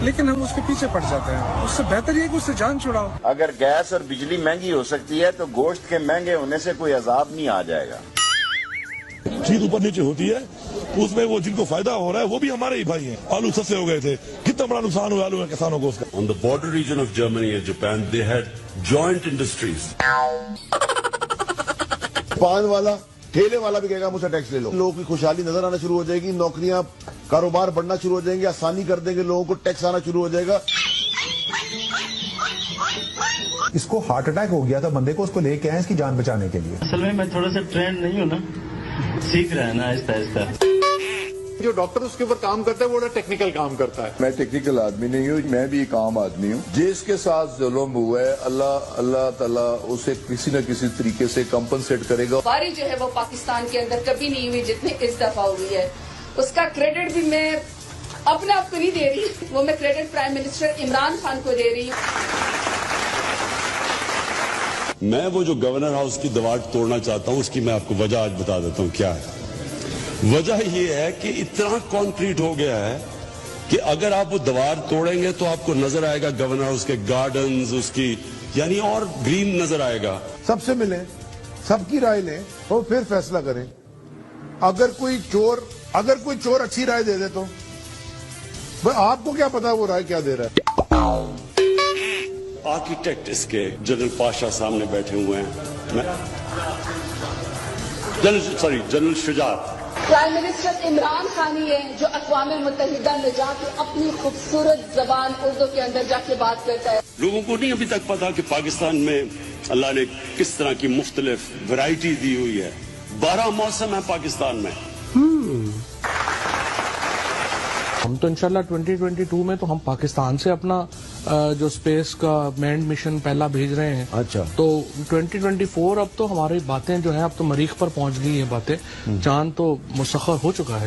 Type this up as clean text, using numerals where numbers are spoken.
لیکن ہم اس کے پیچھے پڑ جاتے ہیں. اس سے بہتر یہ کہ اس سے جان چھڑاؤ. اگر گیس اور بجلی مہنگی ہو سکتی ہے تو گوشت کے مہنگے ہونے سے کوئی عذاب نہیں آ جائے گا. چیز اوپر نیچے ہوتی ہے, اس میں وہ جن کو فائدہ ہو رہا ہے وہ بھی ہمارے ہی بھائی ہیں. آلو سستے ہو گئے تھے, کتنا بڑا نقصان ہوا آلو میں کسانوں کو اس کا. On the border region of Germany and Japan, they had joint industries. پان والا ٹھیلے والا بھی کہے گا مجھ سے ٹیکس لے لو. لوگوں کی خوشحالی نظر آنا شروع ہو جائے گی, نوکریاں کاروبار بڑھنا شروع ہو جائیں گے, آسانی کر دیں گے, لوگوں کو ٹیکس آنا شروع ہو جائے گا. اس کو ہارٹ اٹیک ہو گیا تھا بندے کو, اس کو لے کے آئے اس کی جان بچانے کے لیے. اصل میں تھوڑا سا ٹرینڈ نہیں ہوں نا, سیکھ رہا ہے نا آہستہ آہستہ. جو ڈاکٹر اس کے اوپر کام کرتا ہے وہ ٹیکنیکل کام کرتا ہے. میں ٹیکنیکل آدمی نہیں ہوں, میں بھی ایک عام آدمی ہوں. جس کے ساتھ ظلم ہوا ہے اللہ تعالیٰ اسے کسی نہ کسی طریقے سے کمپنسیٹ کرے گا. باری جو ہے وہ پاکستان کے اندر کبھی نہیں ہوئی جتنی اس دفعہ ہوئی ہے. اس کا کریڈٹ بھی میں اپنے آپ کو نہیں دے رہی, وہ میں credit prime minister Imran Khan کو دے رہی ہوں. میں وہ جو گورنر ہاؤس کی دیوار توڑنا چاہتا ہوں, اس کی میں آپ کو وجہ آج بتا دیتا ہوں کیا ہے. وجہ یہ ہے کہ اتنا کانکریٹ ہو گیا ہے کہ اگر آپ وہ دیوار توڑیں گے تو آپ کو نظر آئے گا گورنر ہاؤس کے گارڈنز, اس کی یعنی اور گرین نظر آئے گا. سب سے ملیں, سب کی رائے لیں اور پھر فیصلہ کریں. اگر کوئی چور اچھی رائے دے دے تو آپ کو کیا پتا وہ رائے کیا دے رہا ہے. آرکیٹیکٹ اس کے جنرل پاشا سامنے بیٹھے ہوئے ہیں, جنرل شجاعت. پرائم منسٹر عمران خان ہی ہے جو اقوام متحدہ میں جا کے اپنی خوبصورت زبان اردو کے اندر جا کے بات کرتا ہے. لوگوں کو نہیں ابھی تک پتا کہ پاکستان میں اللہ نے کس طرح کی مختلف ورائٹی دی ہوئی ہے. 12 موسم ہے پاکستان میں. ہم تو انشاءاللہ 2022 میں تو ہم پاکستان سے اپنا جو اسپیس کا مینڈ مشن پہلا بھیج رہے ہیں. اچھا, تو 2024 اب تو ہماری باتیں جو ہیں اب تو مریخ پر پہنچ گئی ہیں باتیں. چاند تو مسخر ہو چکا ہے.